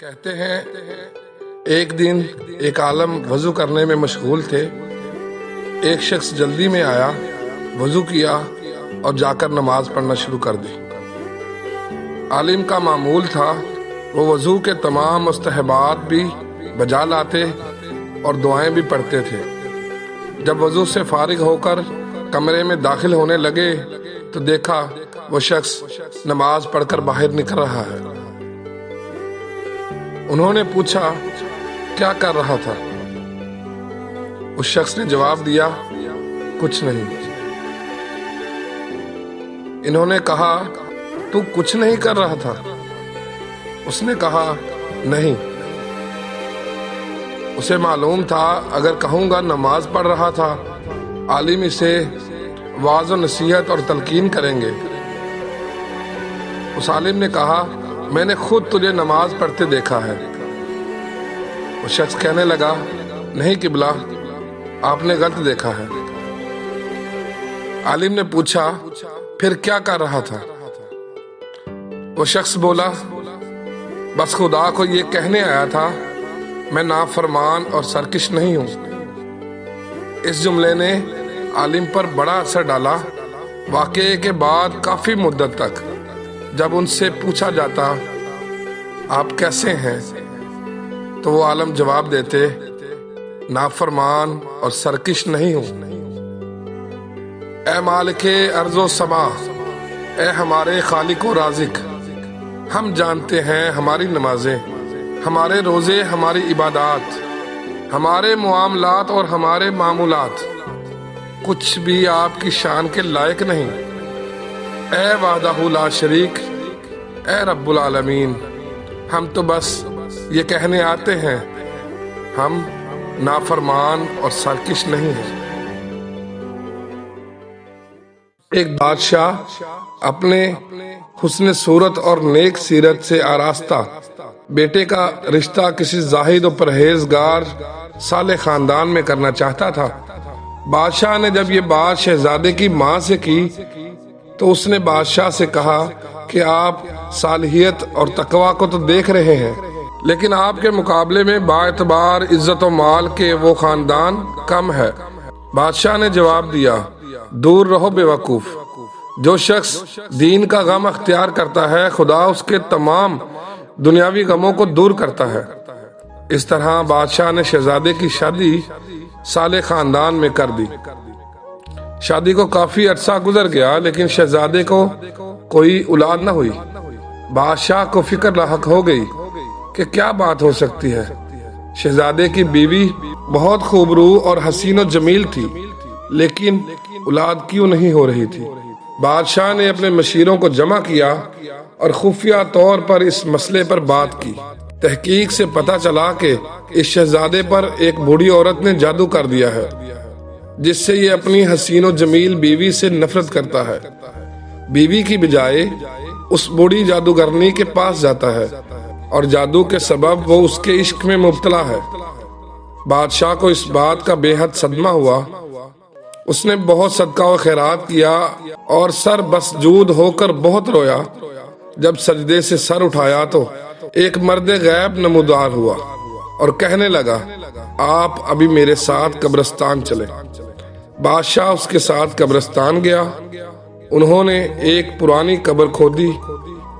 کہتے ہیں ایک دن ایک عالم وضو کرنے میں مشغول تھے۔ ایک شخص جلدی میں آیا، وضو کیا اور جا کر نماز پڑھنا شروع کر دی۔ عالم کا معمول تھا وہ وضو کے تمام مستحبات بھی بجا لاتے اور دعائیں بھی پڑھتے تھے۔ جب وضو سے فارغ ہو کر کمرے میں داخل ہونے لگے تو دیکھا وہ شخص نماز پڑھ کر باہر نکل رہا ہے۔ انہوں نے پوچھا کیا کر رہا تھا؟ اس شخص نے جواب دیا کچھ نہیں۔ انہوں نے کہا تو کچھ نہیں کر رہا تھا؟ اس نے کہا نہیں۔ اسے معلوم تھا اگر کہوں گا نماز پڑھ رہا تھا عالم اسے واعظ و نصیحت اور تلقین کریں گے۔ اس عالم نے کہا میں نے خود تجھے نماز پڑھتے دیکھا ہے۔ وہ شخص کہنے لگا نہیں قبلہ، آپ نے غلط دیکھا ہے۔ عالم نے پوچھا پھر کیا کر رہا تھا؟ وہ شخص بولا بس خدا کو یہ کہنے آیا تھا میں نافرمان اور سرکش نہیں ہوں۔ اس جملے نے عالم پر بڑا اثر ڈالا۔ واقعے کے بعد کافی مدت تک جب ان سے پوچھا جاتا آپ کیسے ہیں تو وہ عالم جواب دیتے نافرمان اور سرکش نہیں ہوں۔ اے مالک ارض و سما، اے ہمارے خالق و رازق، ہم جانتے ہیں ہماری نمازیں، ہمارے روزے، ہماری عبادات، ہمارے معاملات اور ہمارے معمولات کچھ بھی آپ کی شان کے لائق نہیں۔ اے وحدہ لا شریک، اے رب العالمین، ہم تو بس یہ کہنے آتے ہیں ہم نافرمان اور سرکش نہیں ہیں۔ ایک بادشاہ اپنے حسن صورت اور نیک سیرت سے آراستہ بیٹے کا رشتہ کسی زاہد و پرہیزگار صالح خاندان میں کرنا چاہتا تھا۔ بادشاہ نے جب یہ بات شہزادے کی ماں سے کی تو اس نے بادشاہ سے کہا کہ آپ صالحیت اور تقوی کو تو دیکھ رہے ہیں لیکن آپ کے مقابلے میں با اعتبار عزت و مال کے وہ خاندان کم ہے۔ بادشاہ نے جواب دیا دور رہو بے وقوف، جو شخص دین کا غم اختیار کرتا ہے خدا اس کے تمام دنیاوی غموں کو دور کرتا ہے۔ اس طرح بادشاہ نے شہزادے کی شادی صالح خاندان میں کر دی۔ شادی کو کافی عرصہ گزر گیا لیکن شہزادے کو کوئی اولاد نہ ہوئی۔ بادشاہ کو فکر لاحق ہو گئی کہ کیا بات ہو سکتی ہے۔ شہزادے کی بیوی بہت خوبرو اور حسین و جمیل تھی لیکن اولاد کیوں نہیں ہو رہی تھی۔ بادشاہ نے اپنے مشیروں کو جمع کیا اور خفیہ طور پر اس مسئلے پر بات کی۔ تحقیق سے پتہ چلا کہ اس شہزادے پر ایک بوڑھی عورت نے جادو کر دیا ہے جس سے یہ اپنی حسین و جمیل بیوی سے نفرت کرتا ہے۔ بیوی کی بجائے اس بوڑھی جادوگرنی کے پاس جاتا ہے اور جادو کے سبب وہ اس کے عشق میں مبتلا ہے۔ بادشاہ کو اس بات کا بے حد صدمہ ہوا۔ اس نے بہت صدقہ و خیرات کیا اور سر بسجود ہو کر بہت رویا۔ جب سجدے سے سر اٹھایا تو ایک مرد غیب نمودار ہوا اور کہنے لگا آپ ابھی میرے ساتھ قبرستان چلیں۔ بادشاہ اس کے ساتھ قبرستان گیا۔ انہوں نے ایک پرانی قبر کھودی،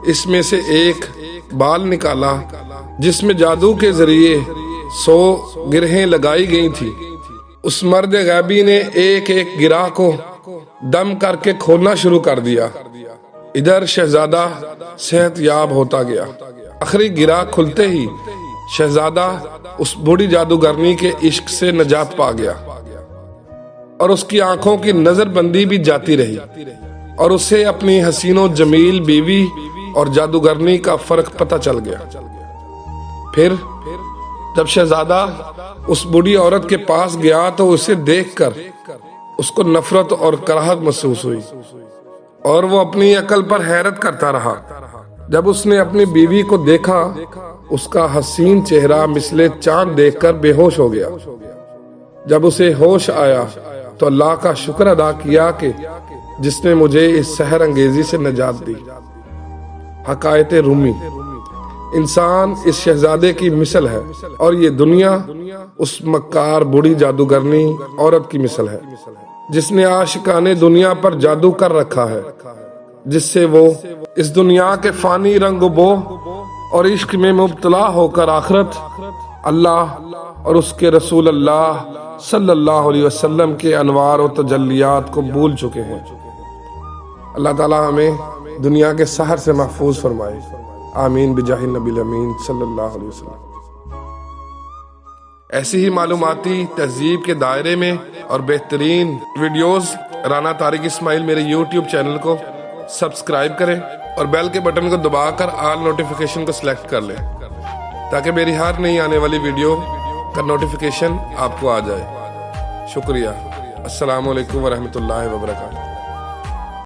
اس میں سے ایک بال نکالا جس میں جادو کے ذریعے 100 گرہیں لگائی گئی تھی۔ اس مرد غیبی نے ایک ایک گرہ کو دم کر کے کھولنا شروع کر دیا۔ ادھر شہزادہ صحت یاب ہوتا گیا۔ آخری گرہ کھلتے ہی شہزادہ اس بوڑھی جادوگرنی کے عشق سے نجات پا گیا اور اس کی آنکھوں کی نظر بندی بھی جاتی رہی اور اسے اپنی حسین و جمیل بیوی اور جادوگرنی کا فرق پتہ چل گیا۔ پھر جب شہزادہ اس بوڑھی عورت کے پاس گیا تو اسے دیکھ کر اس کو نفرت اور کراہت محسوس ہوئی اور وہ اپنی عقل پر حیرت کرتا رہا۔ جب اس نے اپنی بیوی کو دیکھا اس کا حسین چہرہ مثل چاند دیکھ کر بے ہوش ہو گیا۔ جب اسے ہوش آیا تو اللہ کا شکر ادا کیا کہ جس نے مجھے اس سحر انگیزی سے نجات دی۔ حکایت رومی۔ انسان اس شہزادے کی مثل ہے اور یہ دنیا اس مکار بوڑھی جادوگرنی عورت کی مثل ہے جس نے عاشقانے دنیا پر جادو کر رکھا ہے، جس سے وہ اس دنیا کے فانی رنگ و بو اور عشق میں مبتلا ہو کر آخرت، اللہ اور اس کے رسول اللہ صلی اللہ علیہ وسلم کے انوار و تجلیات کو بھول چکے ہیں۔ اللہ تعالی ہمیں دنیا کے سحر سے محفوظ فرمائے، آمین بجاہ النبی الامین صلی اللہ علیہ وسلم۔ ایسی ہی معلوماتی تہذیب کے دائرے میں اور بہترین ویڈیوز رانا طارق اسماعیل میرے یوٹیوب چینل کو سبسکرائب کریں اور بیل کے بٹن کو دبا کر آل نوٹیفیکیشن کو سلیکٹ کر لیں تاکہ میری ہر نئی آنے والی ویڈیو کا نوٹیفیکیشن آپ کو آ جائے۔ شکریہ۔ السلام علیکم ورحمۃ اللہ وبرکاتہ۔